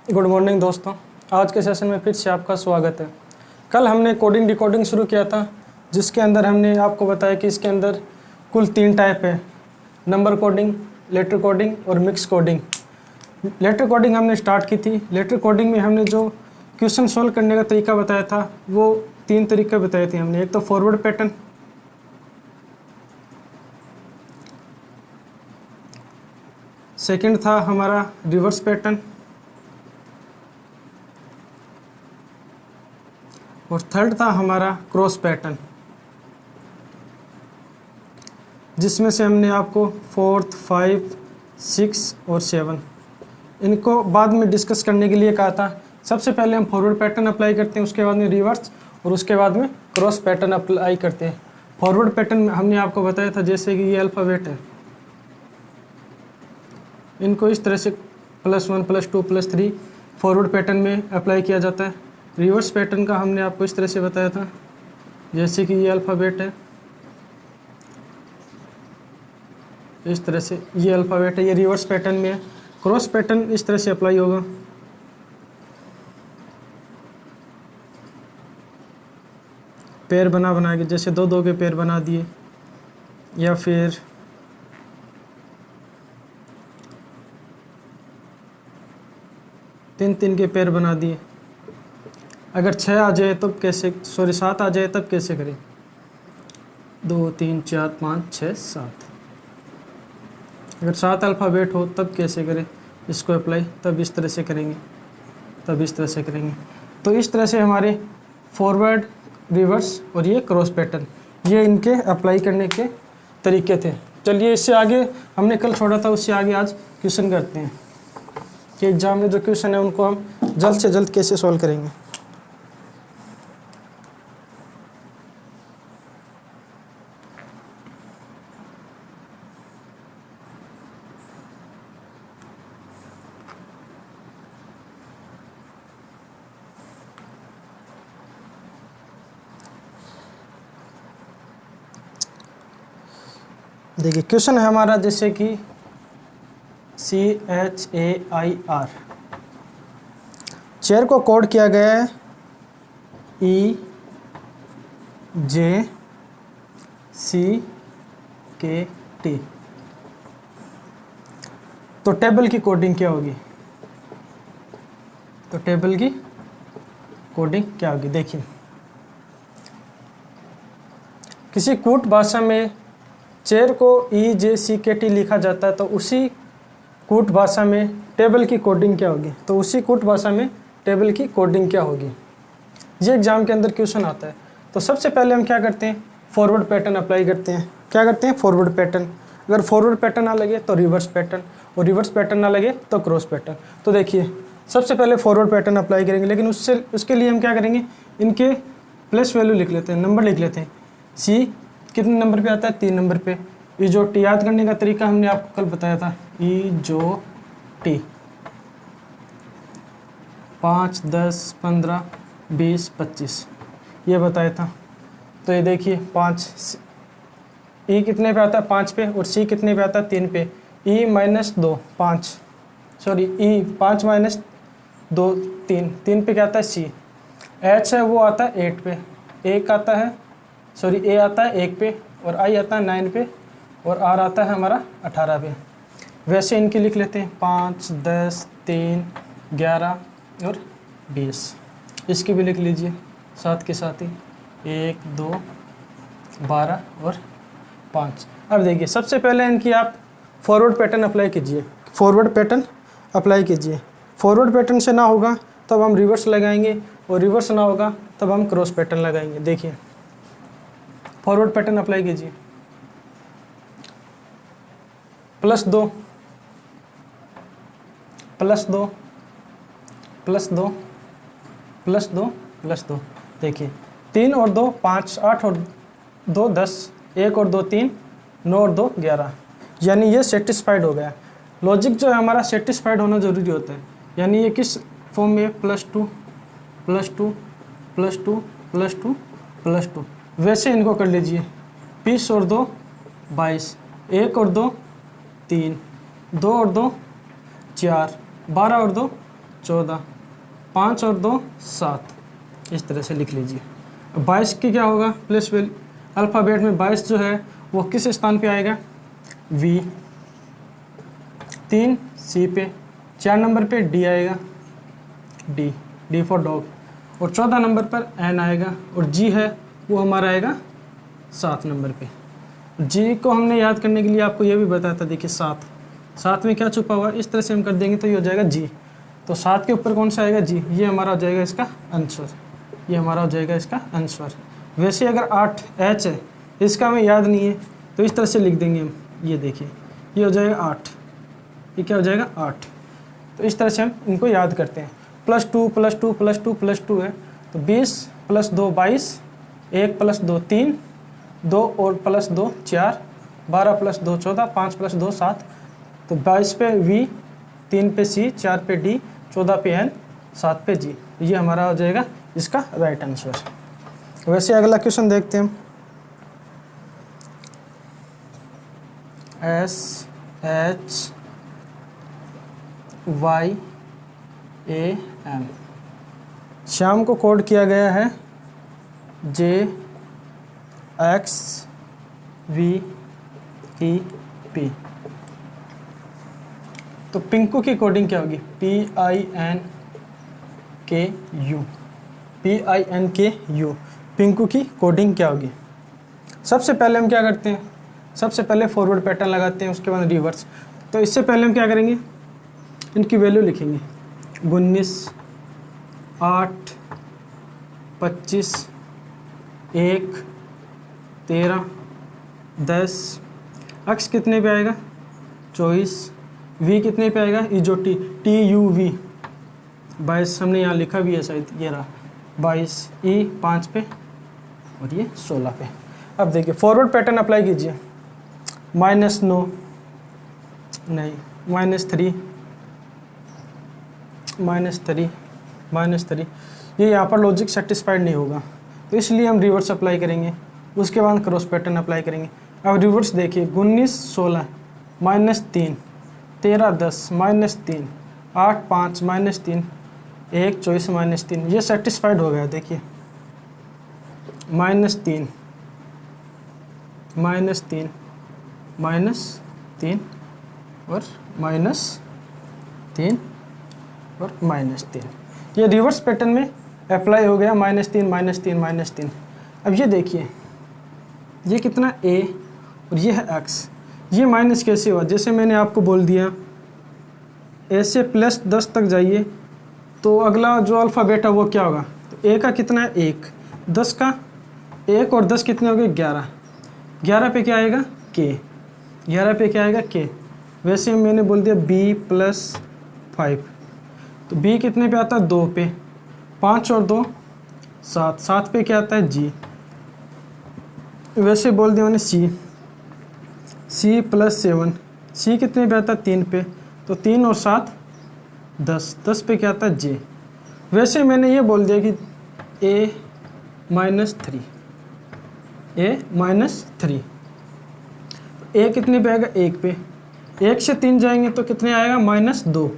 Good morning दोस्तों, आज के सेशन में फिर से आपका स्वागत है। कल हमने कोडिंग डिकोडिंग शुरू किया था, जिसके अंदर हमने आपको बताया कि इसके अंदर कुल 3 टाइप है, नंबर कोडिंग, लेटर कोडिंग और मिक्स कोडिंग। लेटर कोडिंग हमने स्टार्ट की थी। लेटर कोडिंग में हमने जो क्वेश्चन सॉल्व करने का तरीका बताया था वो 3 तरीके बताए थे हमने। एक तो फॉरवर्ड पैटर्न, सेकंड था हमारा रिवर्स पैटर्न और थर्ड था हमारा क्रॉस पैटर्न, जिसमें से हमने आपको 4, 5, 6 और 7 इनको बाद में डिस्कस करने के लिए कहा था। सबसे पहले हम फॉरवर्ड पैटर्न अप्लाई करते हैं, उसके बाद में रिवर्स और उसके बाद में क्रॉस पैटर्न अप्लाई करते हैं। फॉरवर्ड पैटर्न में हमने आपको बताया था जैसे कि ये अल्फ़ाबेट है, इनको इस तरह से +1, +2, +3 फॉरवर्ड पैटर्न में अप्लाई किया जाता है। रिवर्स पैटर्न का हमने आपको इस तरह से बताया था, जैसे कि ये अल्फ़ाबेट है, इस तरह से ये अल्फ़ाबेट है, ये रिवर्स पैटर्न में है। क्रॉस पैटर्न इस तरह से अप्लाई होगा, पेयर बना के, जैसे 2 के पेयर बना दिए या फिर तीन के पेयर बना दिए। अगर 6 आ जाए तब कैसे, 7 आ जाए तब कैसे करें? 2, 3, 4, 5, 6, 7। अगर 7 अल्फ़ाबेट हो तब कैसे करें इसको अप्लाई? तब इस तरह से करेंगे, तब इस तरह से करेंगे। तो इस तरह से हमारे फॉरवर्ड, रिवर्स और ये क्रॉस पैटर्न, ये इनके अप्लाई करने के तरीके थे। चलिए इससे आगे हमने कल छोड़ा था, उससे आगे आज क्वेश्चन करते हैं कि एग्ज़ाम में जो क्वेश्चन है उनको हम जल्द से जल्द कैसे सॉल्व करेंगे। देखिए क्वेश्चन है हमारा जैसे कि CHAIR, चेयर को कोड किया गया है EJCKT। तो टेबल की कोडिंग क्या होगी? तो टेबल की कोडिंग क्या होगी? देखिए, किसी कूट भाषा में चेयर को EJCKT लिखा जाता है, तो उसी कूट भाषा में टेबल की कोडिंग क्या होगी? तो उसी कूट भाषा में टेबल की कोडिंग क्या होगी? ये एग्जाम के अंदर क्वेश्चन आता है। तो सबसे पहले हम क्या करते हैं? फॉरवर्ड पैटर्न अप्लाई करते हैं। क्या करते हैं? Forward pattern. अगर फॉरवर्ड पैटर्न ना लगे तो रिवर्स पैटर्न, और रिवर्स पैटर्न ना लगे तो क्रॉस पैटर्न। तो देखिए सबसे पहले फॉरवर्ड पैटर्न अप्लाई करेंगे, लेकिन उसके लिए हम क्या करेंगे? इनके प्लेस वैल्यू लिख लेते हैं, नंबर लिख लेते हैं। C कितने नंबर पे आता है? 3 नंबर पे। EJOT याद करने का तरीका हमने आपको कल बताया था, EJOT 5, 10, 15, 20, 25 ये बताया था। तो ये देखिए 5, E कितने पे आता है? 5 पे, और C कितने पे आता है? 3 पे। E -2 5, सॉरी E 5 - 2 3 पे क्या आता है? C। H है वो आता है 8 पे, A आता है, सॉरी A आता है 1 पे, और I आता है 9 पे, और R आता है हमारा 18 पे। वैसे इनकी लिख लेते हैं 5, 10, 3, 11 और 20। इसकी भी लिख लीजिए साथ के साथ ही, 1, 2, 12 और 5। अब देखिए सबसे पहले इनकी आप फॉरवर्ड पैटर्न अप्लाई कीजिए। फॉरवर्ड पैटर्न अप्लाई कीजिए। फॉरवर्ड पैटर्न से ना होगा तब हम रिवर्स लगाएंगे, और रिवर्स ना होगा तब हम क्रॉस पैटर्न लगाएंगे। देखिए फॉरवर्ड पैटर्न अप्लाई कीजिए। +2 +2 +2 +2 +2। देखिए 3 और 2 5, 8 और 2 10, 1 और 2 3, 9 और 2 11, यानी ये सेटिस्फाइड हो गया। लॉजिक जो है हमारा सेटिस्फाइड होना ज़रूरी होता है, यानी ये किस फॉर्म में? +2 +2 +2 +2 +2। वैसे इनको कर लीजिए। 20 और 2 22, 1 और 2 3, 2 और 2 4, 12 और 2 14, 5 और 2 7, इस तरह से लिख लीजिए। 22 की क्या होगा प्लेस वैल्यू, अल्फ़ाबेट में 22 जो है वो किस स्थान पे आएगा, V, 3 C पे, 4 नंबर पे D आएगा, D फॉर डॉग, और 14 नंबर पर N आएगा, और G है वो हमारा आएगा 7 नंबर पे। G को हमने याद करने के लिए आपको ये भी बताया था, देखिए 7 में क्या छुपा हुआ है, इस तरह से हम कर देंगे तो ये हो जाएगा G। तो 7 के ऊपर कौन सा आएगा, G, ये हमारा हो जाएगा इसका आंसर, ये हमारा हो जाएगा इसका आंसर। वैसे अगर 8 H है, इसका हमें याद नहीं है तो इस तरह से लिख देंगे हम, ये देखिए ये हो जाएगा 8, ये क्या हो जाएगा 8। तो इस तरह से हम इनको याद करते हैं। +2 +2 +2 +2 है तो 20 + 2 22, 1 + 2 3, 2 और +2 4, 12 + 2 14, 5 + 2 7, तो 22 पे V, 3 पे C, 4 पे D, 14 पे N, 7 पे G, ये हमारा हो जाएगा इसका राइट आंसर। वैसे अगला क्वेश्चन देखते हैं हम। SHYAM, श्याम को कोड किया गया है JXVEP। तो पिंकू की कोडिंग क्या होगी, PINKU। पिंकू की कोडिंग क्या होगी। सबसे पहले हम क्या करते हैं, सबसे पहले फॉरवर्ड पैटर्न लगाते हैं, उसके बाद रिवर्स। तो इससे पहले हम क्या करेंगे, इनकी वैल्यू लिखेंगे, 19 8 25 1 13 10, एक्स कितने पे आएगा 24, वी कितने पे आएगा, ई जो TUV 22, हमने यहाँ लिखा भी है शायद, ये रहा 22, ई 5 पे और ये 16 पे। अब देखिए फॉरवर्ड पैटर्न अप्लाई कीजिए, -9 नहीं, -3 -3, ये यहाँ पर लॉजिक सेटिस्फाइड नहीं होगा तो इसलिए हम रिवर्स अप्लाई करेंगे, उसके बाद क्रॉस पैटर्न अप्लाई करेंगे। अब रिवर्स देखिए, 19 16 -3, 13 10 -3, 8 5 -3, 1 24 -3, ये सेटिस्फाइड हो गया। देखिए -3 -3 -3 और -3 और -3, ये रिवर्स पैटर्न में अप्लाई हो गया, -3 -3 -3। अब ये देखिए ये कितना A और ये है X, ये माइनस कैसे हुआ, जैसे मैंने आपको बोल दिया A से +10 तक जाइए तो अगला जो अल्फ़ाबेट है वो क्या होगा, तो A का कितना है 1, 10 का 1 और 10 कितने हो गए 11, 11 पे क्या आएगा K, 11 पे क्या आएगा K। वैसे मैंने बोल दिया B + 5, तो B कितने पे आता है 2 पे, 5 और 2 7, 7 पे क्या आता है G। वैसे बोल दिया मैंने C + 7, C कितने पे आता है 3 पे, तो 3 और 7 10, 10 पे क्या आता है J। वैसे मैंने ये बोल दिया कि A -3, A कितने पे आएगा 1 पे, 1 से 3 जाएंगे तो कितने आएगा -2,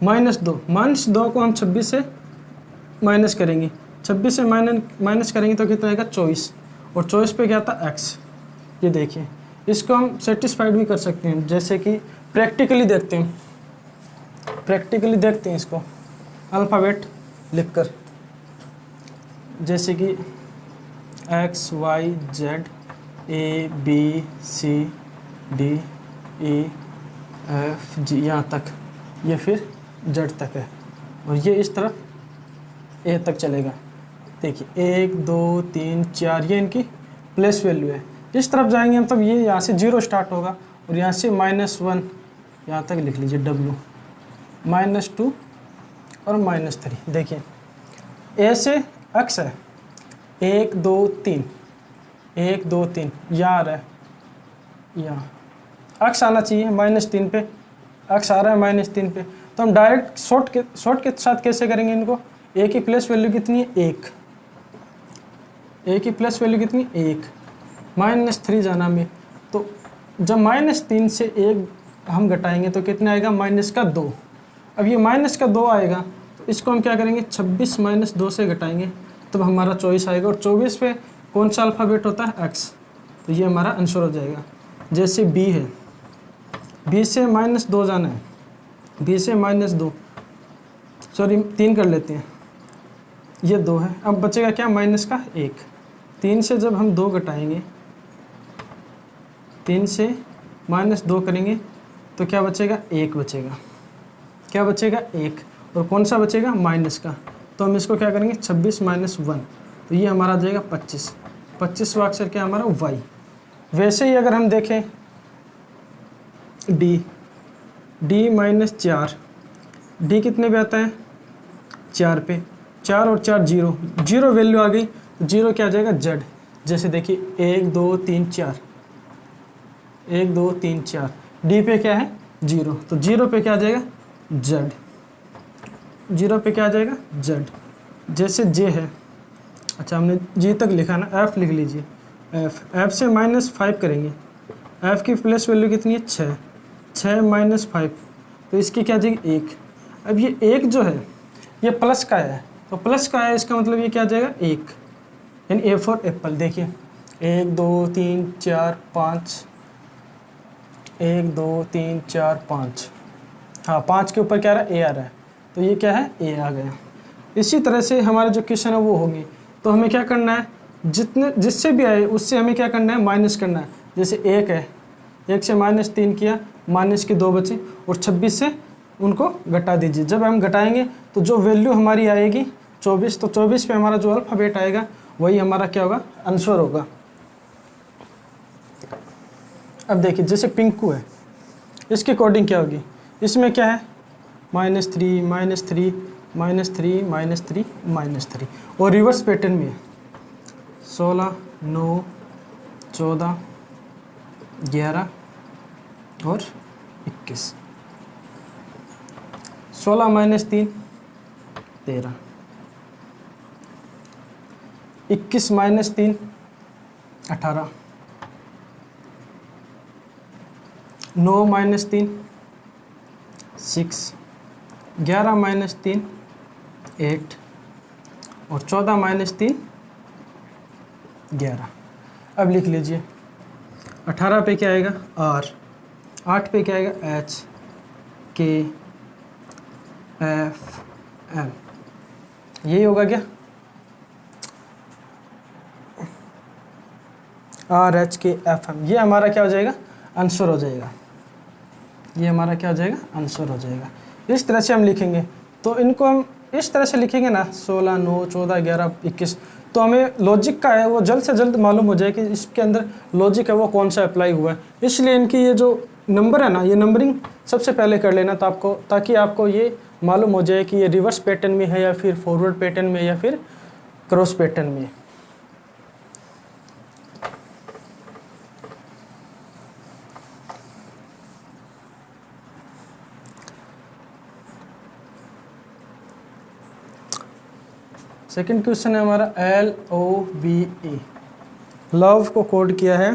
-2 को हम 26 से माइनस करेंगे, 26 से माइनस करेंगे तो कितना आएगा 24, और 24 पे क्या था X। ये देखिए इसको हम सेटिस्फाइड भी कर सकते हैं, जैसे कि प्रैक्टिकली देखते हैं इसको अल्फ़ाबेट लिखकर, जैसे कि X Y Z A B C D E F G यहाँ तक, ये फिर Z तक है और ये इस तरफ A तक चलेगा। देखिए 1 2 3 4 ये इनकी प्लेस वैल्यू है। इस तरफ जाएंगे हम तब ये यहाँ से 0 स्टार्ट होगा और यहाँ से -1 यहाँ तक लिख लीजिए W, -2 और -3। देखिए A से X है 1 2 3, 1 2 3 यहाँ आ रहा है, यहाँ X आना चाहिए -3 पे, X आ रहा है -3 पे, तो हम डायरेक्ट शॉर्ट के साथ कैसे करेंगे इनको। A की प्लेस वैल्यू कितनी है 1, A की प्लेस वैल्यू कितनी 1, -3 जाना में, तो जब -3 से 1 हम घटाएंगे तो कितना आएगा -2। अब ये -2 आएगा तो इसको हम क्या करेंगे 26 माइनस 2 से घटाएंगे तब हमारा 24 आएगा, और 24 पे कौन सा अल्फ़ाबेट होता है x, तो ये हमारा आंसर हो जाएगा। जैसे b है, b से -2 जाना है, b से -2 सॉरी 3 कर लेते हैं, ये 2 है। अब बचेगा क्या माइनस का 1, 3 से जब हम 2 घटाएंगे, 3 से -2 करेंगे तो क्या बचेगा 1 बचेगा, क्या बचेगा 1, और कौन सा बचेगा माइनस का, तो हम इसको क्या करेंगे 26 माइनस 1, तो ये हमारा आ जाएगा 25, 25 वां अक्षर क्या हमारा y। वैसे ही अगर हम देखें d, d -4, d कितने पे आता है 4 पे, 4 और 4 0, 0 वैल्यू आ गई, 0 क्या आ जाएगा z। जैसे देखिए 1 2 3 4, 1 2 3 4, d पे क्या है 0, तो 0 पे क्या आ जाएगा z, 0 पे क्या आ जाएगा z। जैसे j है, अच्छा हमने g तक लिखा ना, f लिख लीजिए, f से -5 करेंगे, f की प्लस वैल्यू कितनी है 6, 6 -5, तो इसकी क्या आ जाएगी 1। अब ये 1 जो है ये प्लस का है, तो प्लस का है इसका मतलब ये क्या आ जाएगा 1, यानी ए फॉर एप्पल। देखिए 1 2 3 4 5, 1 2 3 4 5, हाँ 5 के ऊपर क्या आ रहा है ए आ रहा है, तो ये क्या है ए आ गया। इसी तरह से हमारा जो क्वेश्चन है वो होगी, तो हमें क्या करना है जितने जिससे भी आए उससे हमें क्या करना है माइनस करना है। जैसे 1 है, 1 से -3 किया, माइनस के 2 बचे, और 26 से उनको घटा दीजिए। जब हम घटाएंगे तो जो वैल्यू हमारी आएगी 24, तो 24 पे हमारा जो अल्फ़ाबेट आएगा वही हमारा क्या होगा आंसर होगा। अब देखिए जैसे पिंकू है, इसकी कोडिंग क्या होगी, इसमें क्या है -3 -3 -3 -3 -3, और रिवर्स पैटर्न में 16 9 14 11 और 21, 16 -3 13, 21 -3 18, 9 -3 6, 11 -3 8, और 14 -3 11। अब लिख लीजिए 18 पे क्या आएगा R, 8 पे क्या आएगा H K F M, यही होगा क्या R H K F M, ये हमारा क्या हो जाएगा आंसर हो जाएगा, ये हमारा क्या हो जाएगा आंसर हो जाएगा। इस तरह से हम लिखेंगे, तो इनको हम इस तरह से लिखेंगे ना 16 9 14 11 21, तो हमें लॉजिक का है वो जल्द से जल्द मालूम हो जाए कि इसके अंदर लॉजिक है वो कौन सा अप्लाई हुआ है। इसलिए इनकी ये जो नंबर है ना, ये नंबरिंग सबसे पहले कर लेना, तो आपको ताकि आपको ये मालूम हो जाए कि ये रिवर्स पैटर्न में है या फिर फॉरवर्ड पैटर्न में या फिर क्रॉस पैटर्न में। सेकंड क्वेश्चन है हमारा LOVE, लव को कोड किया है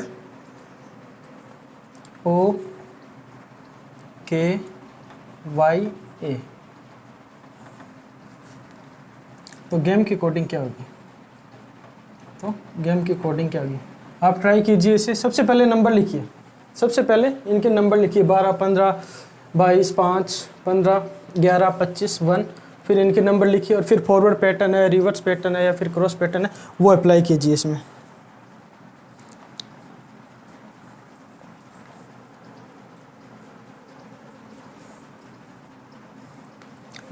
OKYA, तो गेम की कोडिंग क्या होगी, तो गेम की कोडिंग क्या होगी आप ट्राई कीजिए इसे। सबसे पहले नंबर लिखिए, सबसे पहले इनके नंबर लिखिए 12 15 22 5 15 11 25 1, फिर इनके नंबर लिखिए, और फिर फॉरवर्ड पैटर्न है रिवर्स पैटर्न है या फिर क्रॉस पैटर्न है वो अप्लाई कीजिए इसमें।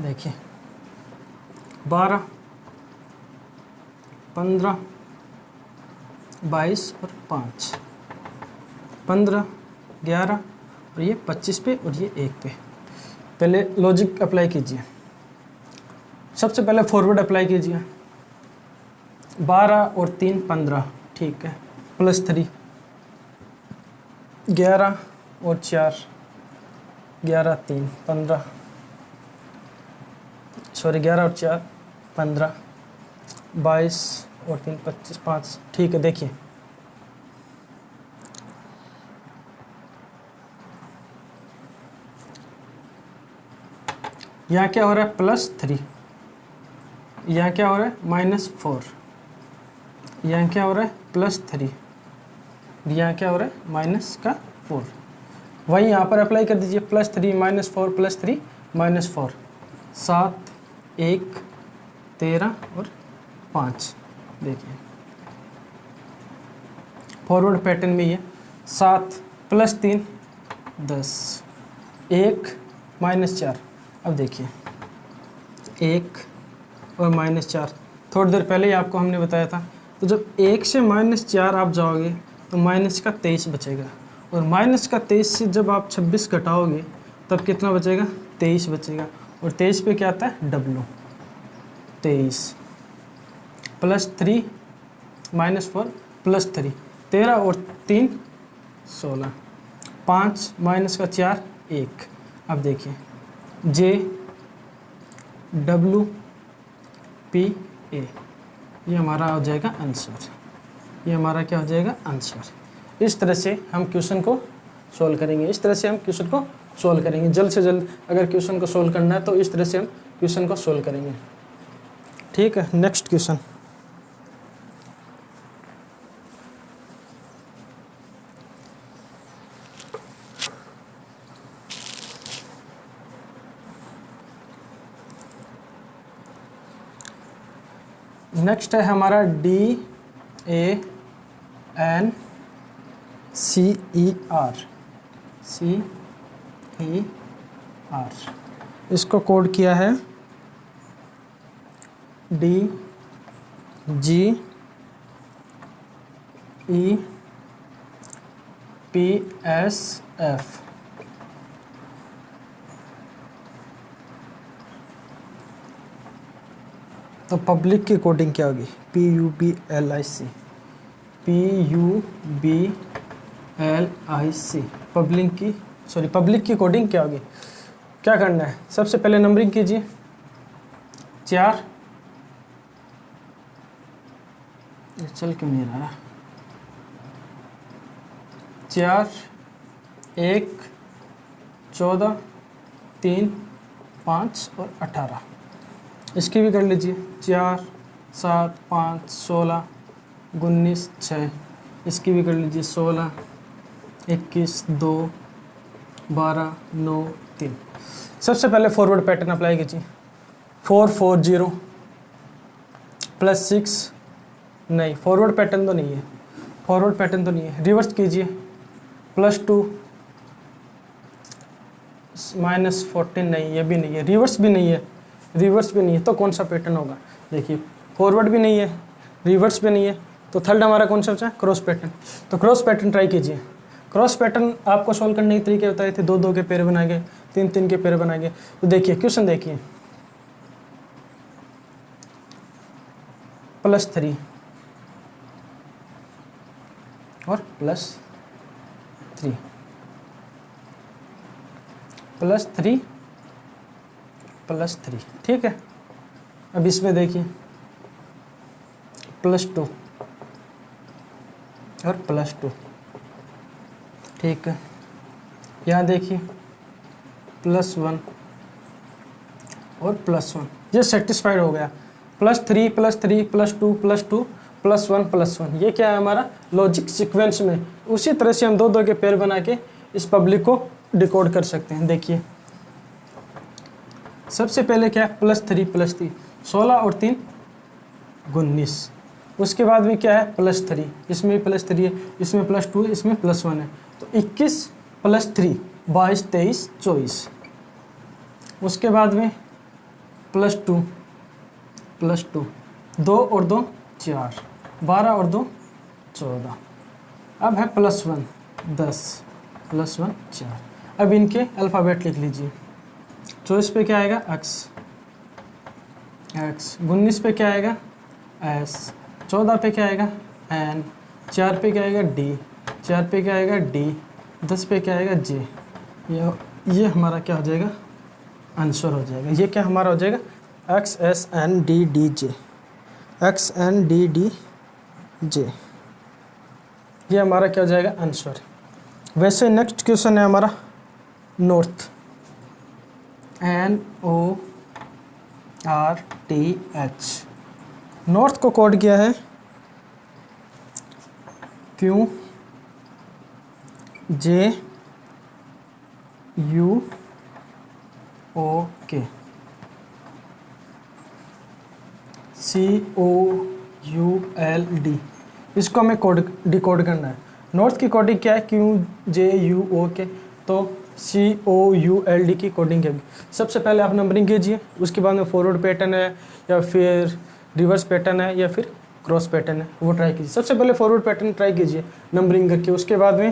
देखिए 12 15 22 और 5, 15 11 और ये 25 पे और ये 1 पे। पहले लॉजिक अप्लाई कीजिए, सबसे पहले फॉरवर्ड अप्लाई कीजिए, 12 और 3 15, ठीक है, +3, 11 और 4 11 3 15, सॉरी 11 और 4 15, 22 और 3 25 5, ठीक है। देखिए यहाँ क्या हो रहा है +3, यहाँ क्या हो रहा है -4, यहाँ क्या हो रहा है +3, यहाँ क्या हो रहा है -4। वही यहाँ पर अप्लाई कर दीजिए, +3 -4 +3 -4, 7 1 13 और 5। देखिए फॉरवर्ड पैटर्न में ये 7 +3 10, 1 -4। अब देखिए 1 और -4, थोड़ी देर पहले ही आपको हमने बताया था। तो जब 1 से -4 आप जाओगे तो माइनस का 23 बचेगा, और माइनस का 23 से जब आप 26 घटाओगे तब कितना बचेगा 23 बचेगा। और 23 पे क्या आता है W, 23 +3 -4 +3, 13 और 3 16, 5 -4 1। अब देखिए JWPA, ये हमारा हो जाएगा आंसर। ये हमारा क्या हो जाएगा आंसर। इस तरह से हम क्वेश्चन को सॉल्व करेंगे, इस तरह से हम क्वेश्चन को सॉल्व करेंगे। जल्द से जल्द अगर क्वेश्चन को सॉल्व करना है तो इस तरह से हम क्वेश्चन को सॉल्व करेंगे। ठीक है, नेक्स्ट क्वेश्चन। नेक्स्ट है हमारा DANCER। इसको कोड किया है DGEPSF। तो पब्लिक की कोडिंग क्या होगी PUBLIC, पब्लिक की कोडिंग क्या होगी। क्या करना है, सबसे पहले नंबरिंग कीजिए 4, चल क्यों नहीं रहा, 4 1 14 3 5 और 18। इसकी भी कर लीजिए 4 7 5 16 19 6। इसकी भी कर लीजिए 16 21 2 12 9 3। सबसे पहले फॉरवर्ड पैटर्न अप्लाई कीजिए, 4 4 0 +6, नहीं फॉरवर्ड पैटर्न तो नहीं है, फॉरवर्ड पैटर्न तो नहीं है। रिवर्स कीजिए, +2 -14, नहीं ये भी नहीं है, रिवर्स भी नहीं है, रिवर्स भी नहीं है। तो कौन सा पैटर्न होगा, देखिए फॉरवर्ड भी नहीं है, रिवर्स भी नहीं है, तो थर्ड हमारा कौन सा बचा, क्रॉस पैटर्न। तो क्रॉस पैटर्न ट्राई कीजिए। क्रॉस पैटर्न आपको सॉल्व करने के तरीके बताए थे, 2 2 के पेयर बनाएंगे, 3 3 के पेयर बनाएंगे। तो देखिए क्वेश्चन देखिए, +3 और +3 +3 +3, ठीक है। अब इसमें देखिए +2 और +2, ठीक है। यहाँ देखिए +1 और +1, ये सेटिस्फाइड हो गया। +3 +3 +2 +2 +1 +1, ये क्या है हमारा लॉजिक सीक्वेंस में। उसी तरह से हम 2 2 के पेयर बना के इस पब्लिक को डिकोड कर सकते हैं। देखिए सबसे पहले क्या है, +3 +3, 16 और 3 19। उसके बाद में क्या है +3, इसमें +3 है, इसमें +2 है, इसमें +1 है। तो 21 +3 22 23 24। उसके बाद में +2 2 और 2 4, 12 और 2 14। अब है +1 10 +1 4। अब इनके अल्फ़ाबेट लिख लीजिए। 24 पे क्या आएगा x, 19 पे क्या आएगा s, 14 पे क्या आएगा n, 4 पे क्या आएगा d, 4 पे क्या आएगा d, 10 पे क्या आएगा j। ये हमारा क्या हो जाएगा आंसर हो जाएगा। ये क्या हमारा हो जाएगा XSNDDJ, XNDDJ, ये हमारा क्या हो जाएगा आंसर। वैसे नेक्स्ट क्वेश्चन है हमारा नॉर्थ, NORTH। RTH। नॉर्थ को कोड किया है QJUOK। COULD, इसको हमें डिकोड करना है। नॉर्थ की कोडिंग क्या है? QJUOK, तो COULD की कोडिंग है। सबसे पहले आप नंबरिंग कीजिए, उसके बाद में फॉरवर्ड पैटर्न है या फिर रिवर्स पैटर्न है या फिर क्रॉस पैटर्न है, वो ट्राई कीजिए। सबसे पहले फॉरवर्ड पैटर्न ट्राई कीजिए नंबरिंग करके, उसके बाद में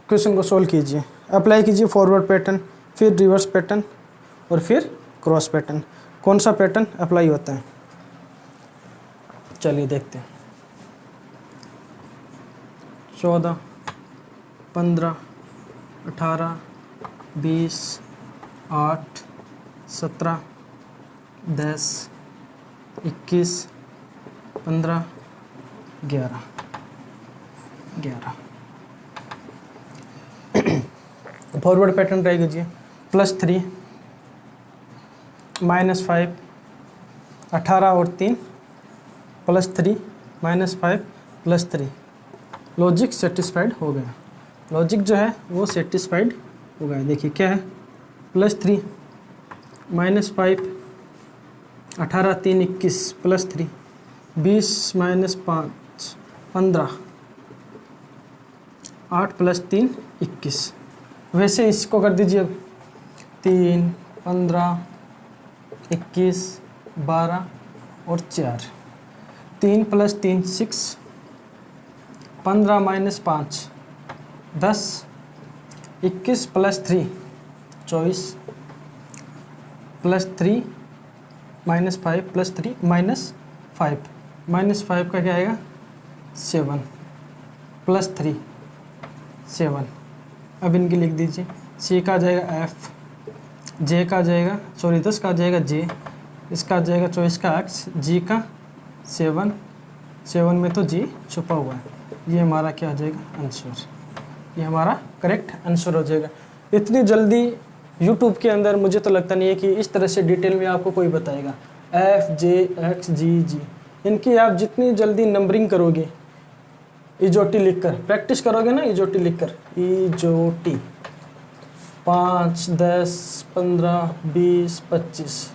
क्वेश्चन को सोल्व कीजिए। अप्लाई कीजिए फॉरवर्ड पैटर्न, फिर रिवर्स पैटर्न और फिर क्रॉस पैटर्न। कौन सा पैटर्न अप्लाई होता है, चलिए देखते हैं। 14, 15, 18, 20, 8, 17, 10, 21, 15, 11। फॉरवर्ड पैटर्न ट्राई कीजिए। +3 -5, 18 और 3, +3 -5 +3। लॉजिक सेटिस्फाइड हो गया। लॉजिक जो है वो सेटिस्फाइड हो गया। देखिए क्या है, +3 -5, 18, 3, 21, +3, 20 -5 15, 8 + 3 21। वैसे इसको कर दीजिए अब 3, 15, 21, 12 और 4। 3 + 3 6, 15 - 5 10, 21 + 3 24, +3 -5 +3 -5 -5 का क्या आएगा 7 +3 7। अब इनकी लिख दीजिए। C का आ जाएगा F, J का आ जाएगा 10 का आ जाएगा J, इसका आ जाएगा 24 का X, G का 7 में तो G छुपा हुआ है। ये हमारा क्या आ जाएगा आंसर, ये हमारा करेक्ट आंसर हो जाएगा। इतनी जल्दी YouTube के अंदर मुझे तो लगता नहीं है कि इस तरह से डिटेल में आपको कोई बताएगा। F, J, X, G, G, इनकी आप जितनी जल्दी नंबरिंग करोगे, इजोटी लिखकर प्रैक्टिस करोगे ना, इजोटी लिखकर, इजोटी 5, 10, 15, 20, 25,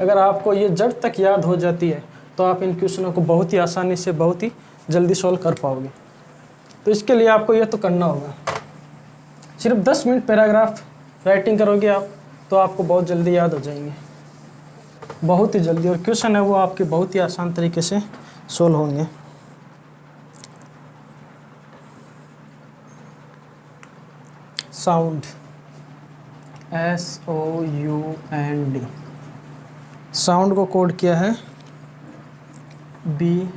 अगर आपको ये जड़ तक याद हो जाती है तो आप इन क्वेश्चनों को बहुत ही आसानी से बहुत ही जल्दी सॉल्व कर पाओगे। तो इसके लिए आपको ये तो करना होगा, सिर्फ 10 मिनट पैराग्राफ राइटिंग करोगे आप तो आपको बहुत जल्दी याद हो जाएंगे, बहुत ही जल्दी। और क्वेश्चन है वो आपके बहुत ही आसान तरीके से सॉल्व होंगे। साउंड SOUND, साउंड को कोड किया है BPSQQ।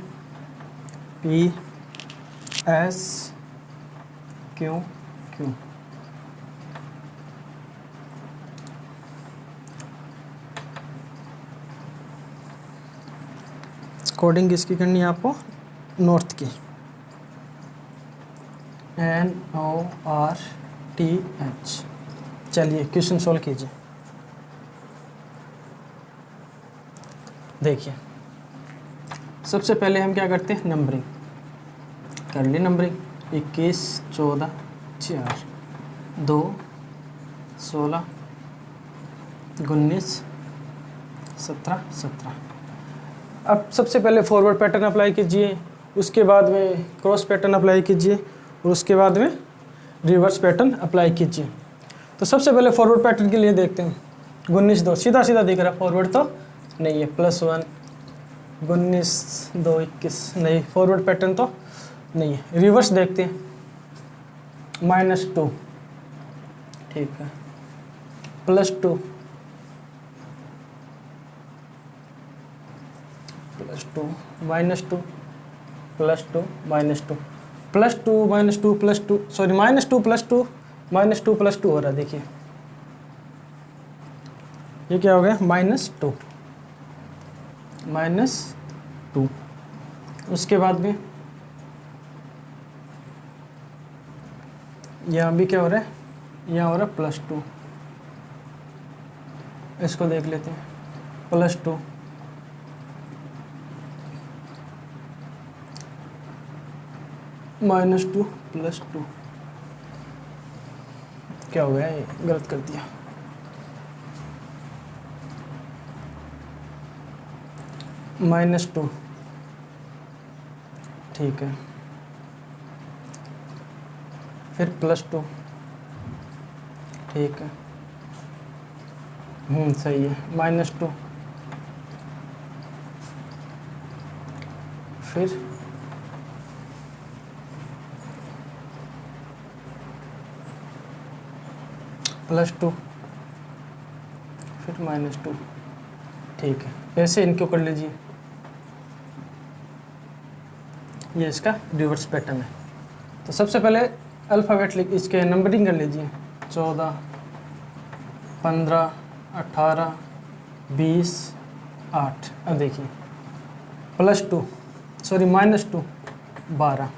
कोडिंग किसकी करनी है आपको, नॉर्थ की। NORTH। चलिए क्वेश्चन सॉल्व कीजिए। देखिए सबसे पहले हम क्या करते हैं, नंबरिंग कर ली। नंबरिंग 21, 14, 4, 2, 16, 19, 17, 17। अब सबसे पहले फॉरवर्ड पैटर्न अप्लाई कीजिए, उसके बाद में क्रॉस पैटर्न अप्लाई कीजिए और उसके बाद में रिवर्स पैटर्न अप्लाई कीजिए। तो सबसे पहले फॉरवर्ड पैटर्न के लिए देखते हैं। 19, 2 सीधा सीधा दिख रहा है, फॉरवर्ड तो नहीं है। +1 19, 2 21 नहीं, फॉरवर्ड पैटर्न तो नहीं है। रिवर्स देखते हैं, -2 ठीक है, +2 +2 -2 +2 -2 +2 -2 +2 सॉरी -2 +2 -2 +2 हो रहा है। देखिए ये क्या हो गया, -2 -2। उसके बाद में यहाँ भी क्या हो रहा है, यहाँ हो रहा है +2 इसको देख लेते हैं, +2 -2 +2, क्या हो गया, ये गलत कर दिया। -2, ठीक है, फिर +2, ठीक है, सही है, -2, फिर +2, फिर -2, ठीक है। ऐसे इनको कर लीजिए, ये इसका रिवर्स पैटर्न है। तो सबसे पहले अल्फ़ाबेट लिख, इसके नंबरिंग कर लीजिए, 14, 15, 18, 20, 8। अब देखिए, +2 सॉरी -2 12,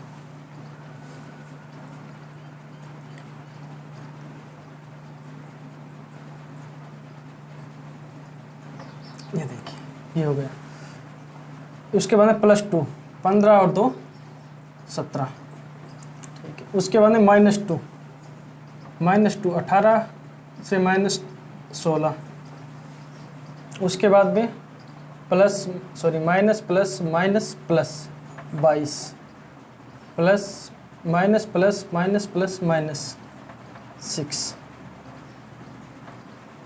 ये देखिए, ये हो गया। उसके बाद में +2 15 और 2 17, ठीक है। उसके बाद में -2 18 से -16, उसके बाद में minus plus minus plus 22, plus minus plus minus plus minus 6,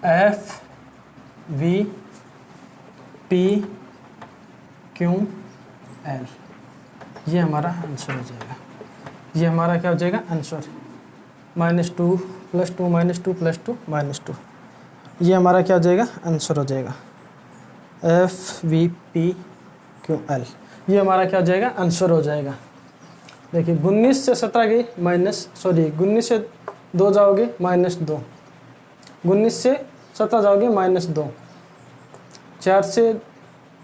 FVP QL, ये हमारा आंसर हो जाएगा। ये हमारा क्या हो जाएगा आंसर, -2 + 2 -2 + 2 -2, ये हमारा क्या हो जाएगा आंसर हो जाएगा FVP QL, ये हमारा क्या हो जाएगा आंसर हो जाएगा। देखिए 19 से 17 गई 19 से 2 जाओगे -2, 19 से 17 जाओगे -2, 4 से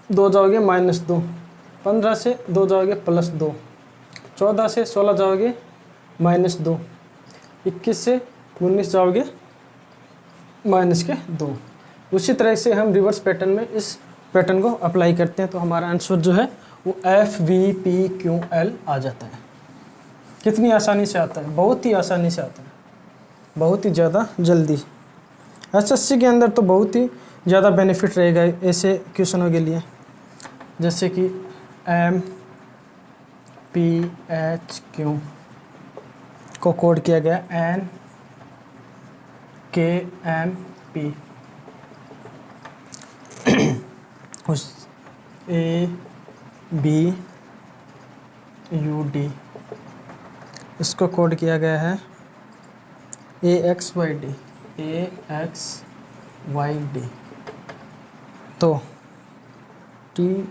2 जाओगे -2, 15 से 2 जाओगे +2, 14 से 16 जाओगे -2, 21 से 19 जाओगे -2। उसी तरह से हम रिवर्स पैटर्न में इस पैटर्न को अप्लाई करते हैं, तो हमारा आंसर जो है वो FVPQL आ जाता है। कितनी आसानी से आता है, बहुत ही आसानी से आता है, बहुत ही ज़्यादा जल्दी। SSC के अंदर तो बहुत ही ज़्यादा बेनिफिट रहेगा ऐसे क्वेश्चनों के लिए, जैसे कि MPHQ को कोड किया गया NKMP, उस ABUD इसको कोड किया गया है AXYD, तो TRQA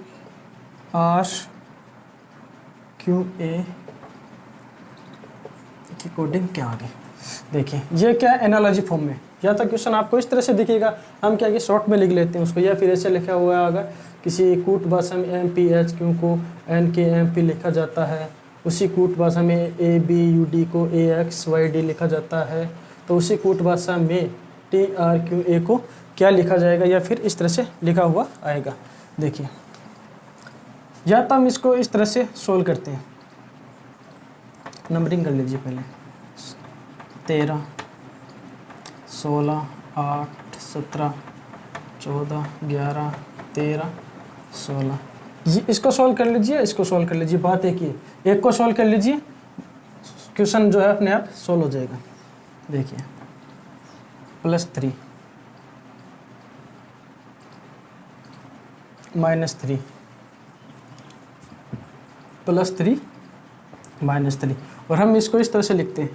की कोडिंग क्या आगे देखिए। ये क्या एनालॉजी फॉर्म में, या तो क्वेश्चन आपको इस तरह से दिखेगा, हम क्या कि शॉर्ट में लिख लेते हैं उसको, या फिर ऐसे लिखा हुआ है, अगर किसी कूट भाषा में MPHQ को NKMP लिखा जाता है, उसी कूट भाषा में ABUD को AXYD लिखा जाता है, तो उसी कूट भाषा में TRQA को क्या लिखा जाएगा, या फिर इस तरह से लिखा हुआ आएगा। देखिए, या तो हम इसको इस तरह से सोल्व करते हैं, नंबरिंग कर लीजिए पहले, 13, 16, 8, 17, 14, 11, 13, 16, ये इसको सॉल्व कर लीजिए, इसको सॉल्व कर लीजिए, बात एक ही, एक को सॉल्व कर लीजिए, क्वेश्चन जो है अपने आप सॉल्व हो जाएगा। देखिए +3 -3 +3 -3, और हम इसको इस तरह से लिखते हैं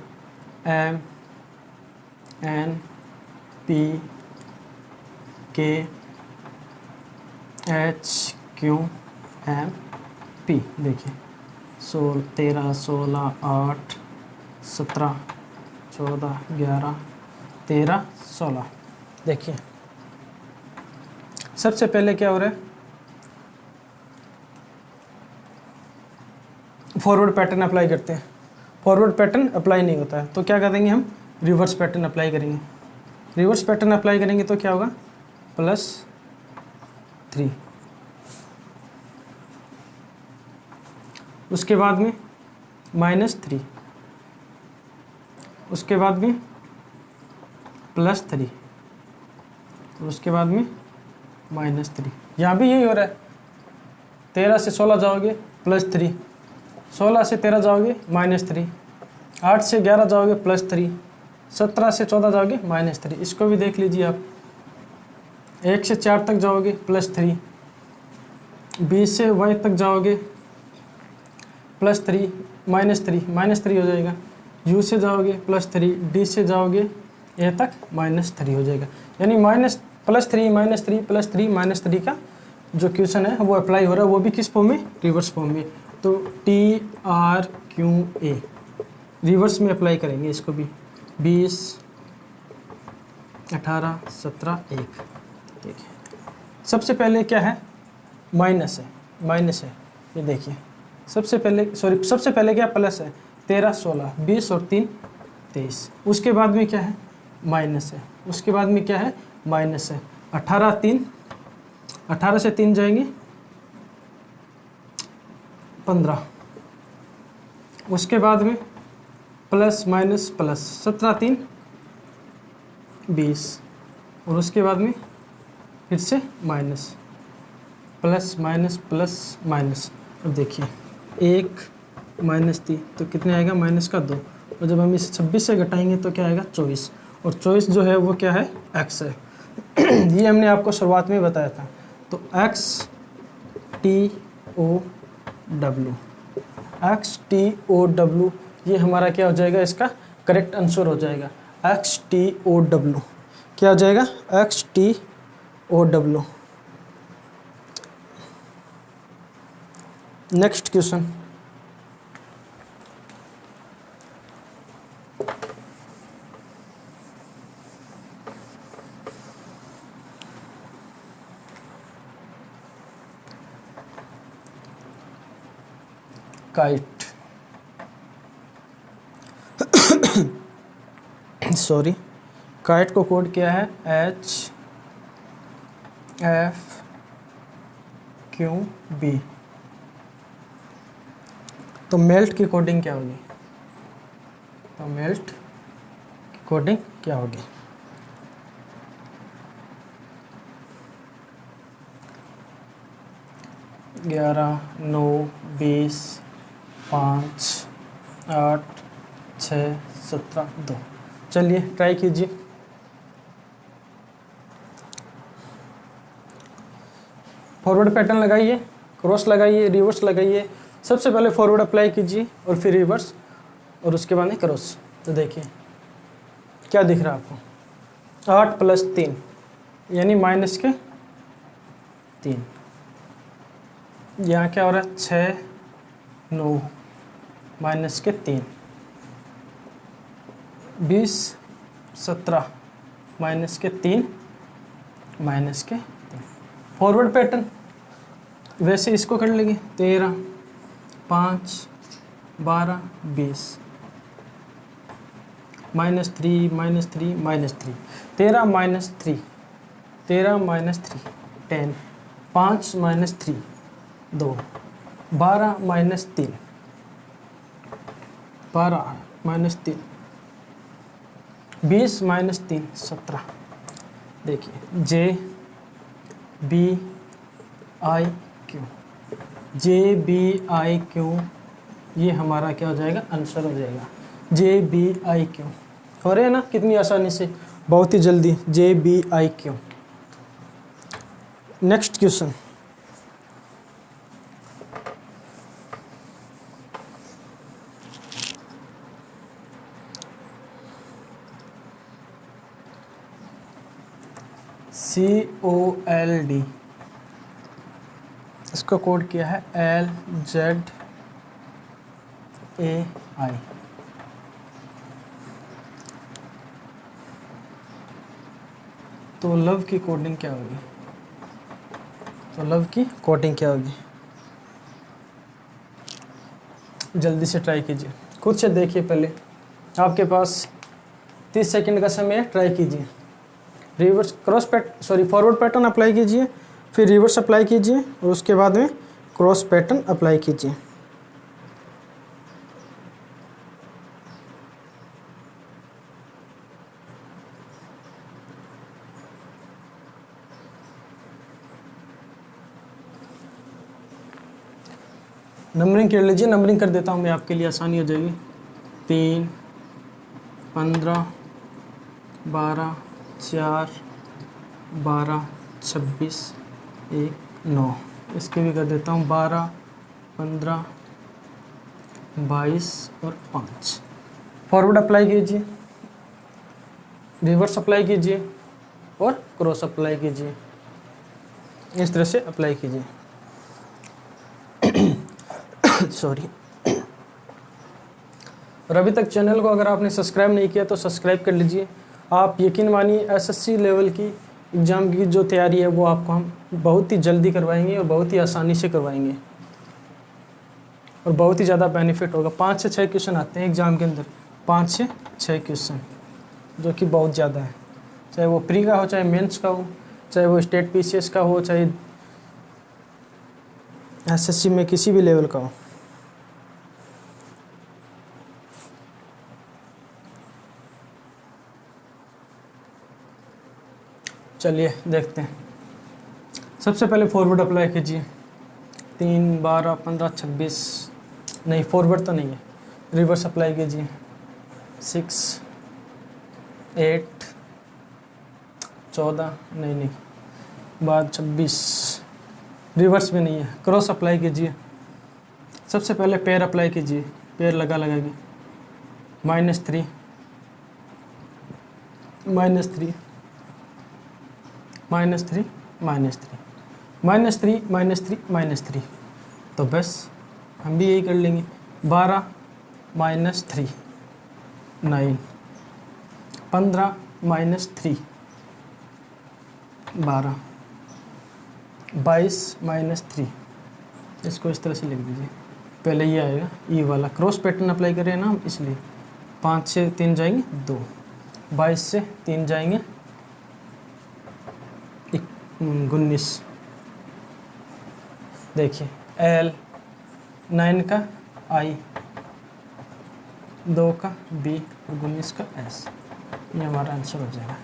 MNPKHQMP। देखिए 13, 16, 8, 17, 14, 11, 13, 16। देखिए सबसे पहले क्या हो रहा है, फॉरवर्ड पैटर्न अप्लाई करते हैं, फॉरवर्ड पैटर्न अप्लाई नहीं होता है, तो क्या करेंगे हम रिवर्स पैटर्न अप्लाई करेंगे। रिवर्स पैटर्न अप्लाई करेंगे तो क्या होगा, +3, उसके बाद में -3, उसके बाद में +3, और उसके बाद में -3। यहाँ भी यही हो रहा है, 13 से 16 जाओगे +3, 16 से 13 जाओगे -3, 8 से 11 जाओगे +3, 17 से 14 जाओगे -3। इसको भी देख लीजिए आप। 1 से 4 तक जाओगे +3, 20 से y तक जाओगे +3, -3 हो जाएगा। u से जाओगे +3, d से जाओगे a तक -3 हो जाएगा। यानी +3 का जो क्वेश्चन है वो अप्लाई हो रहा है, वो भी किस फॉर्म में, रिवर्स फॉर्म में। तो TRQA रिवर्स में अप्लाई करेंगे इसको भी। 20, 18, 17, 1। देखिए सबसे पहले क्या है, माइनस है, ये देखिए सबसे पहले क्या प्लस है, 13, 16, 20 और 3, 23। उसके बाद में क्या है, माइनस है। उसके बाद में क्या है, माइनस है। 18 से 3 जाएंगे 15। उसके बाद में प्लस माइनस प्लस, 17, 3, 20। और उसके बाद में फिर से minus, plus minus plus minus. अब देखिए 1 -3 तो कितने आएगा, माइनस का 2। और जब हम इसे 26 से घटाएंगे तो क्या आएगा, 24। और 24 जो है वो क्या है, x है। ये हमने आपको शुरुआत में बताया था। तो XTOW ये हमारा क्या हो जाएगा, इसका करेक्ट आंसर हो जाएगा। XTOW क्या हो जाएगा, XTOW। Next question, kite, sorry, kite को कोड किया है HFQB। तो मेल्ट की कोडिंग क्या होगी, तो मेल्ट की कोडिंग क्या होगी, ग्यारह, 9, 20, 5, 8, 6, 17, 2। चलिए ट्राई कीजिए। फॉरवर्ड पैटर्न लगाइए, क्रॉस लगाइए, रिवर्स लगाइए। सबसे पहले फॉरवर्ड अप्लाई कीजिए और फिर रिवर्स, और उसके बाद में क्रॉस। तो देखिए क्या दिख रहा है आपको, 8 + 3 यानी -3। यहाँ क्या हो रहा है, 6, 9 -3, 20, 17 -3 -3। फॉरवर्ड पैटर्न वैसे इसको कर लेंगे, 13, 5, 12, 20 -3 -3 -3, 13 -3, 13 -3 10, 5 -3 2, 12 -3, 12 -3, 20 -3 17। देखिए JBIQ ये हमारा क्या हो जाएगा, आंसर हो जाएगा। JBIQ हो रहे हैं ना कितनी आसानी से, बहुत ही जल्दी। JBIQ। नेक्स्ट क्वेश्चन, COLD, इसका कोड किया है LZAI। तो लव की कोडिंग क्या होगी, तो लव की कोडिंग क्या होगी, जल्दी से ट्राई कीजिए, खुद से देखिए। पहले आपके पास 30 सेकंड का समय है, ट्राई कीजिए। रिवर्स फॉरवर्ड पैटर्न अप्लाई कीजिए, फिर रिवर्स अप्लाई कीजिए और उसके बाद में क्रॉस पैटर्न अप्लाई कीजिए। नंबरिंग कर लीजिए, नंबरिंग कर देता हूँ मैं, आपके लिए आसानी हो जाएगी। 3, 15, 12, 4, 12, 26, 1, 9। इसके भी कर देता हूँ 12, 15, 22 और 5। फॉरवर्ड अप्लाई कीजिए, रिवर्स अप्लाई कीजिए और क्रॉस अप्लाई कीजिए। इस तरह से अप्लाई कीजिए। सॉरी। और अभी तक चैनल को अगर आपने सब्सक्राइब नहीं किया तो सब्सक्राइब कर लीजिए। आप यकीन मानिए एसएससी लेवल की एग्ज़ाम की जो तैयारी है वो आपको हम बहुत ही जल्दी करवाएंगे और बहुत ही आसानी से करवाएंगे और बहुत ही ज़्यादा बेनिफिट होगा। 5 से 6 क्वेश्चन आते हैं एग्ज़ाम के अंदर, 5 से 6 क्वेश्चन, जो कि बहुत ज़्यादा है। चाहे वो प्री का हो, चाहे मेंस का हो, चाहे वो स्टेट पीसीएस का हो, चाहे एसएससी में किसी भी लेवल का हो। चलिए देखते हैं। सबसे पहले फॉरवर्ड अप्लाई कीजिए। 3, 12, 15, 26, नहीं फॉरवर्ड तो नहीं है, रिवर्स अप्लाई कीजिए। 6, 8, 14, नहीं बाद 26, रिवर्स में नहीं है। क्रॉस अप्लाई कीजिए। सबसे पहले पेयर अप्लाई कीजिए, पेयर लगा के -3, -3, -3, -3, -3, -3, -3। तो बस हम भी यही कर लेंगे। 12 -3 9, 15 -3 12, 22 -3। इसको इस तरह से लिख दीजिए। पहले ये आएगा ई वाला, क्रॉस पैटर्न अप्लाई कर रहे हैं ना हम, इसलिए 5 से 3 जाएंगे 2, 22 से 3 जाएंगे 19। देखिए L, 9 का I, 2 का B और 19 का S। ये हमारा आंसर हो जाएगा।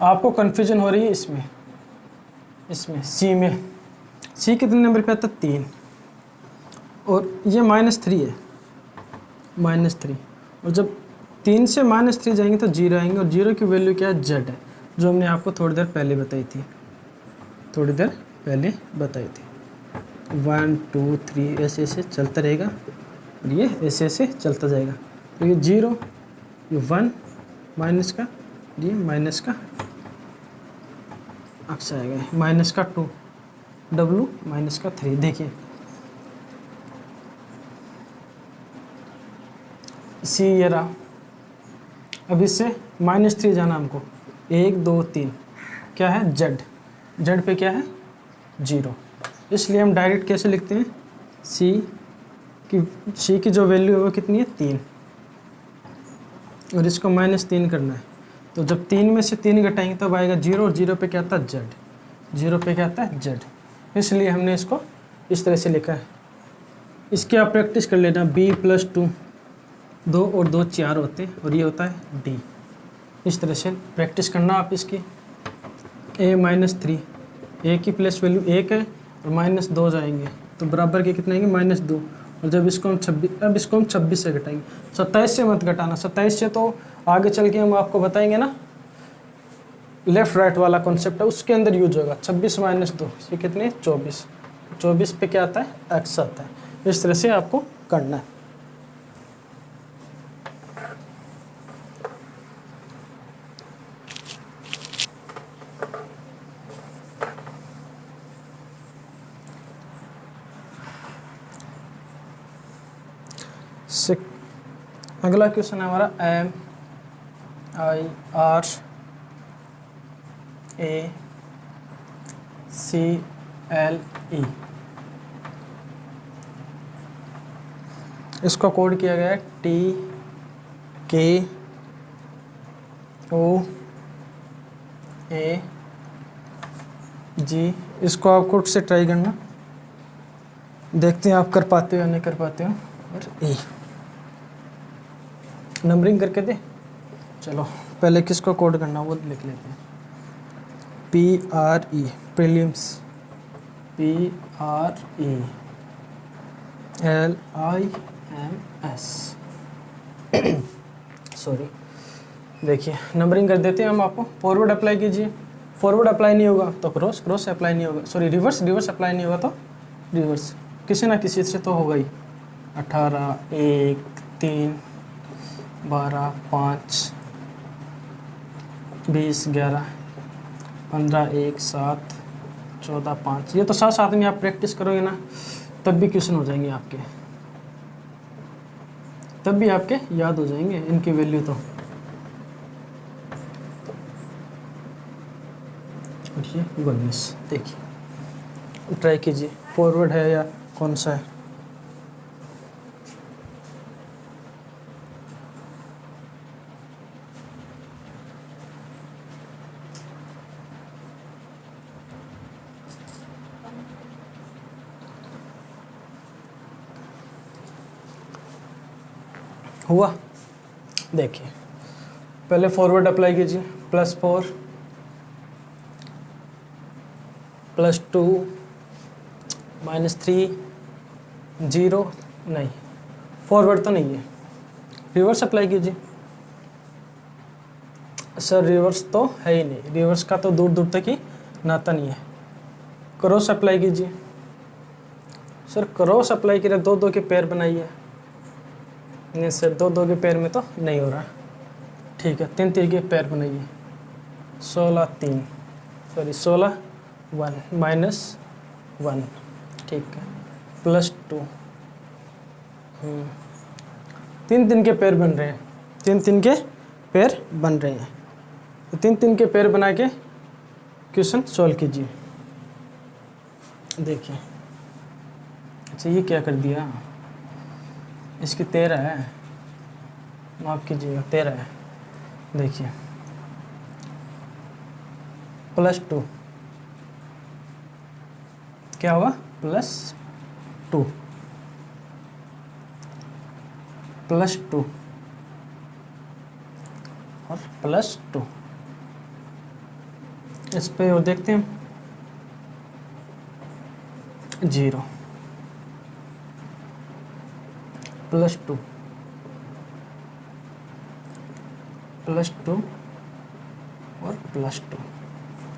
आपको कन्फ्यूजन हो रही है इसमें C में। C कितने नंबर पे आता है? 3, और ये -3 है, -3। और जब 3 से -3 जाएंगे तो 0 आएंगे, और 0 की वैल्यू क्या है? Z है, जो हमने आपको थोड़ी देर पहले बताई थी। 1 2 3 ऐसे ऐसे चलता रहेगा, और ये ऐसे ऐसे चलता जाएगा। तो ये 0, ये 1 माइनस का, ये माइनस का अक्स आएगा, माइनस का 2, W माइनस का 3। देखिए C ये रहा। अब इससे -3 जाना हमको, 1 2 3, क्या है? Z पे क्या है? 0। इसलिए हम डायरेक्ट कैसे लिखते हैं? C की जो वैल्यू है वो कितनी है? 3, और इसको -3 करना है। तो जब 3 में से 3 घटाएंगे तब आएगा 0, और 0 पे क्या आता है? Z। 0 पे क्या आता है? Z। इसलिए हमने इसको इस तरह से लिखा है। इसकी आप प्रैक्टिस कर लेना। B + 2, 2 और 2 4 होते हैं, और ये होता है D। इस तरह से प्रैक्टिस करना आप इसकी। A -3, A की प्लस वैल्यू 1 है और -2 जाएंगे तो बराबर के कितने आएंगे? -2। और जब इसको हम 26 से घटाएंगे। 27 से मत घटाना, 27 से तो आगे चल के हम आपको बताएंगे ना, लेफ़्ट राइट वाला कॉन्सेप्ट है, उसके अंदर यूज होगा। 26 - 2 ये कितने? 24। 24 पे क्या आता है? x आता है। इस तरह से आपको करना है। अगला क्वेश्चन है हमारा MIRACLE। इसको कोड किया गया है TKOE ए जी, इसको आप खुद से ट्राई करना, देखते हैं आप कर पाते हो या नहीं कर पाते हो। और ए नंबरिंग करके दे, चलो पहले किसको कोड करना वो लिख लेते हैं। PRE prelims, PRE LIMS sorry, देखिए नंबरिंग कर देते हैं हम आपको। फॉरवर्ड अप्लाई कीजिए, फॉरवर्ड अप्लाई नहीं होगा तो क्रॉस, क्रॉस अप्लाई नहीं होगा, सॉरी रिवर्स, रिवर्स अप्लाई नहीं होगा तो रिवर्स, किसी ना किसी से तो होगा ही। 18 1 3 12 5 20 11 15 1 7 14 5, ये तो साथ साथ में आप प्रैक्टिस करोगे ना तब भी क्वेश्चन हो जाएंगे आपके, तब भी आपके याद हो जाएंगे इनकी वैल्यू तो। और ये 19, देखिए ट्राई कीजिए फॉरवर्ड है या कौन सा है। हुआ, देखिए पहले फॉरवर्ड अप्लाई कीजिए, +4 +2 -3 0, नहीं फॉरवर्ड तो नहीं है, रिवर्स अप्लाई कीजिए। सर रिवर्स तो है ही नहीं, रिवर्स का तो दूर दूर तक ही नाता नहीं है। क्रॉस अप्लाई कीजिए, सर क्रॉस अप्लाई कीजिए, 2 2 के पेयर बनाइए, नहीं सर 2 2 के पेयर में तो नहीं हो रहा, ठीक है 3 3 के पेयर बनाइए। 16 3 सॉरी 16 1 -1, ठीक है +2, 3 3 के पेयर बन रहे हैं, 3 3 के पेयर बन रहे हैं, तो 3 3 के पेयर बना के क्वेश्चन सॉल्व कीजिए। देखिए अच्छा ये क्या कर दिया, इसकी 13 है, माफ़ कीजिएगा 13 है। देखिए +2 क्या हुआ, +2 +2 और +2, इस पे और देखते हैं 0 +2 +2 और +2,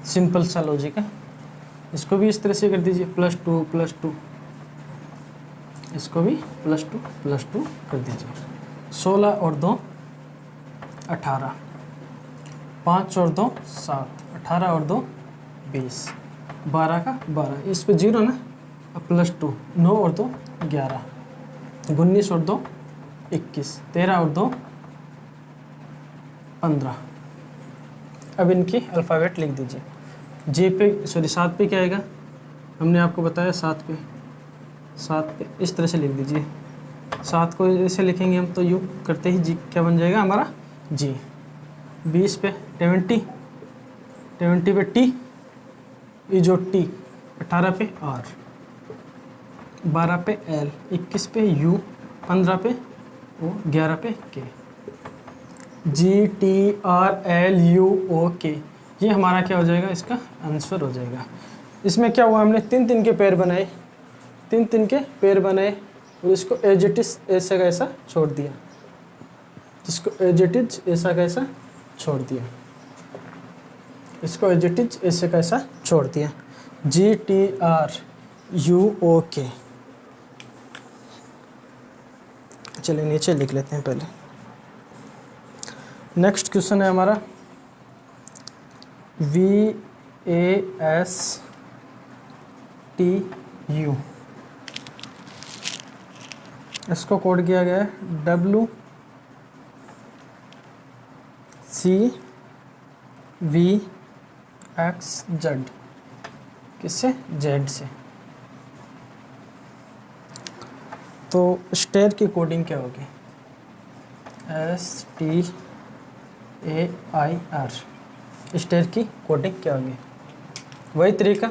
सिंपल सा लॉजिक है। इसको भी इस तरह से कर दीजिए, +2 +2, इसको भी +2 +2 कर दीजिए। 16 और 2 18, 5 और 2 7, 18 और 2 20, 12 का 12, इस पे 0 ना, अब +2, 9 और 2 11, 19 और 2 21, 13 और 2 15। अब इनकी अल्फ़ाबेट लिख दीजिए। जे पे सॉरी 7 पे क्या आएगा, हमने आपको बताया 7 पे इस तरह से लिख दीजिए। 7 को ऐसे लिखेंगे हम तो यू करते ही जी क्या बन जाएगा हमारा जी। 20 पे 20 पे टी, ये जो टी, 18 पे आर, 12 पे एल, 21 पे यू, 15 पे ओ, 11 पे के। GTRLUOK, ये हमारा क्या हो जाएगा, इसका आंसर हो जाएगा। इसमें क्या हुआ, हमने 3 3 के पेयर बनाए, 3 3 के पेयर बनाए और इसको एज इट इज ऐसा का ऐसा छोड़ दिया, इसको एज इट इज ऐसा का ऐसा छोड़ दिया, इसको एज इट इज ऐसे का ऐसा छोड़ दिया। GTRUOK, चलिए नीचे लिख लेते हैं पहले। नेक्स्ट क्वेश्चन है हमारा VASTU, इसको कोड किया गया है WCVXZ, किससे, जेड से। तो स्टेयर की कोडिंग क्या होगी, STAIR, स्टेयर की कोडिंग क्या होगी। वही तरीका,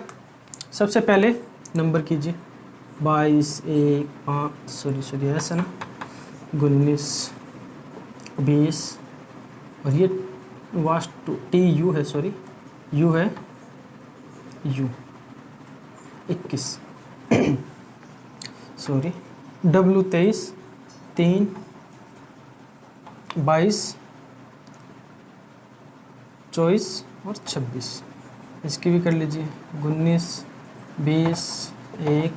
सबसे पहले नंबर कीजिए 22 1 5 सॉरी ऐसा ना 19 20 और ये वास्ट टी यू है, सॉरी यू है यू 21 सॉरी डब्लू 23 3 22 24 और 26। इसकी भी कर लीजिए 19 20 1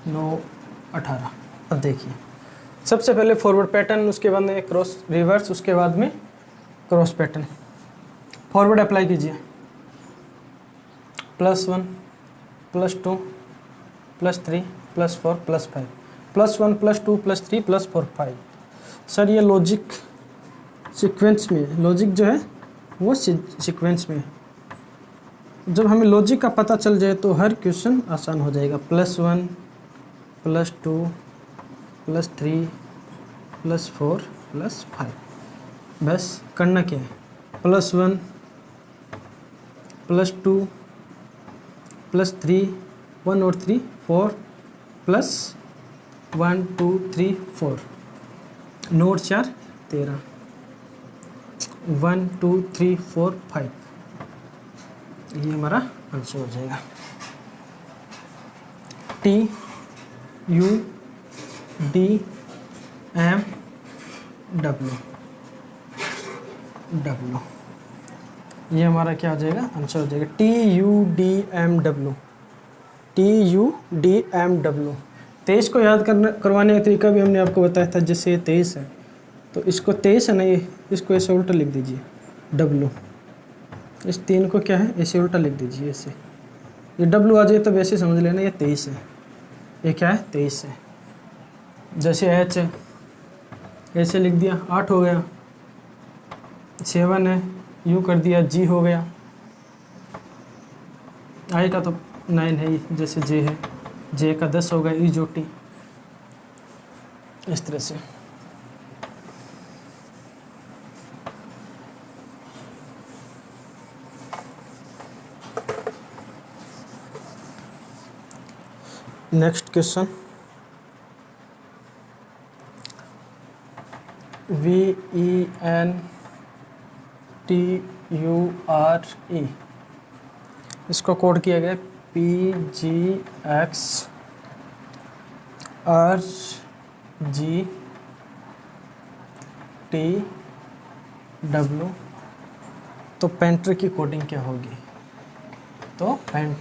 9 18। अब देखिए सबसे पहले फॉरवर्ड पैटर्न, उसके बाद में क्रॉस रिवर्स, उसके बाद में क्रॉस पैटर्न। फॉरवर्ड अप्लाई कीजिए +1 +2 +3 +4 +5 +1 +2 +3 +4 5। सर ये लॉजिक सीक्वेंस में, लॉजिक जो है वो सीक्वेंस में। जब हमें लॉजिक का पता चल जाए तो हर क्वेश्चन आसान हो जाएगा। +1 +2 +3 +4 +5। बस करना क्या है, +1 +2 +3 1 और 3 4 +1 2 3 4 9 और 4 13 1 2 3 4 5। ये हमारा आंसर हो जाएगा। T U D M W ये हमारा क्या हो जाएगा, आंसर हो जाएगा TUDMW। TUDMW 23 को याद करवाने का तरीका भी हमने आपको बताया था। जैसे 23 है तो इसको 23 है ना, ये इसको ऐसे उल्टा लिख दीजिए W। इस 3 को क्या है ऐसे उल्टा लिख दीजिए, ऐसे ये W आ जाए तो वैसे समझ लेना ये 23 है। ये क्या है 23 है। जैसे H है ऐसे लिख दिया 8 हो गया। 7 है यू कर दिया G हो गया। I का तो 9 है ही, जैसे J है J का 10 होगा E जो T। इस तरह से नेक्स्ट क्वेश्चन VENTURE इसको कोड किया गया PGXRGTW। तो पेंटर की कोडिंग क्या होगी, तो पेंटर